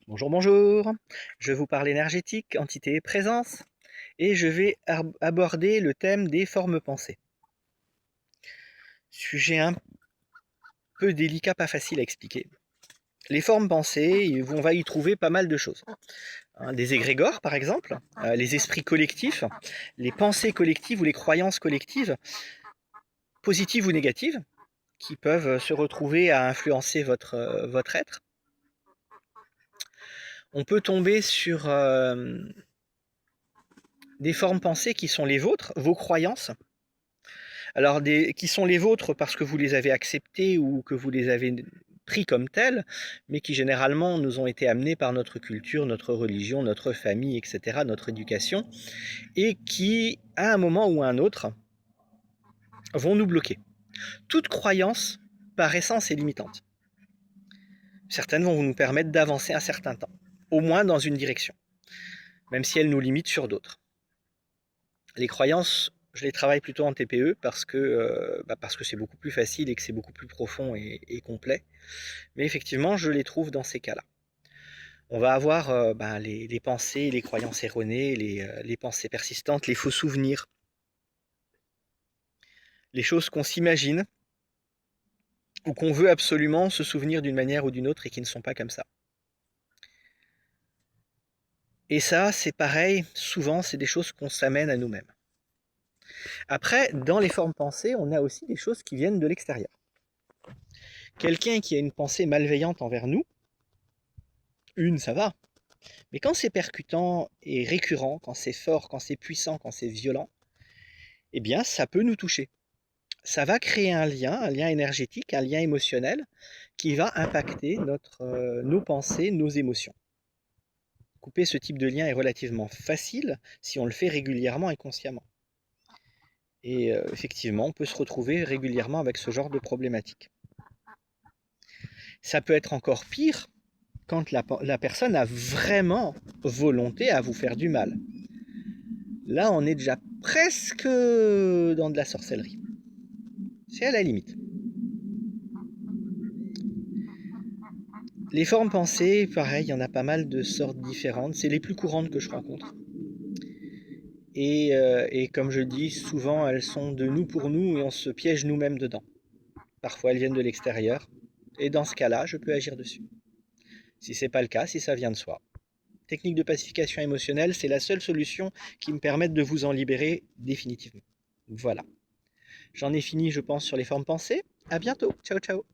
Bonjour, bonjour. Je vous parle énergétique, entité et présence, et je vais aborder le thème des formes pensées. Sujet un peu délicat, pas facile à expliquer. Les formes pensées, on va y trouver pas mal de choses. Des égrégores, par exemple, les esprits collectifs, les pensées collectives ou les croyances collectives, positives ou négatives, qui peuvent se retrouver à influencer votre être. On peut tomber sur des formes pensées qui sont les vôtres, vos croyances. Alors, qui sont les vôtres parce que vous les avez acceptées ou que vous les avez pris comme telles, mais qui généralement nous ont été amenés par notre culture, notre religion, notre famille, etc., notre éducation, et qui, à un moment ou à un autre, vont nous bloquer. Toute croyance, par essence, est limitante. Certaines vont nous permettre d'avancer un certain temps, au moins dans une direction, même si elles nous limitent sur d'autres. Les croyances, je les travaille plutôt en TPE parce que c'est beaucoup plus facile et que c'est beaucoup plus profond et complet. Mais effectivement, je les trouve dans ces cas-là. On va avoir les pensées, les croyances erronées, les pensées persistantes, les faux souvenirs, les choses qu'on s'imagine ou qu'on veut absolument se souvenir d'une manière ou d'une autre et qui ne sont pas comme ça. Et ça, c'est pareil, souvent, c'est des choses qu'on s'amène à nous-mêmes. Après, dans les formes pensées, on a aussi des choses qui viennent de l'extérieur. Quelqu'un qui a une pensée malveillante envers nous, ça va. Mais quand c'est percutant et récurrent, quand c'est fort, quand c'est puissant, quand c'est violent, eh bien, ça peut nous toucher. Ça va créer un lien énergétique, un lien émotionnel qui va impacter nos pensées, nos émotions. Couper ce type de lien est relativement facile si on le fait régulièrement et consciemment. Et effectivement, on peut se retrouver régulièrement avec ce genre de problématique. Ça peut être encore pire quand la personne a vraiment volonté à vous faire du mal. Là, on est déjà presque dans de la sorcellerie. C'est à la limite. Les formes pensées, pareil, il y en a pas mal de sortes différentes. C'est les plus courantes que je rencontre. Et comme je dis, souvent elles sont de nous pour nous et on se piège nous-mêmes dedans. Parfois elles viennent de l'extérieur. Et dans ce cas-là, je peux agir dessus. Si c'est pas le cas, si ça vient de soi. Technique de pacification émotionnelle, c'est la seule solution qui me permette de vous en libérer définitivement. Voilà. J'en ai fini, je pense, sur les formes pensées. À bientôt. Ciao, ciao.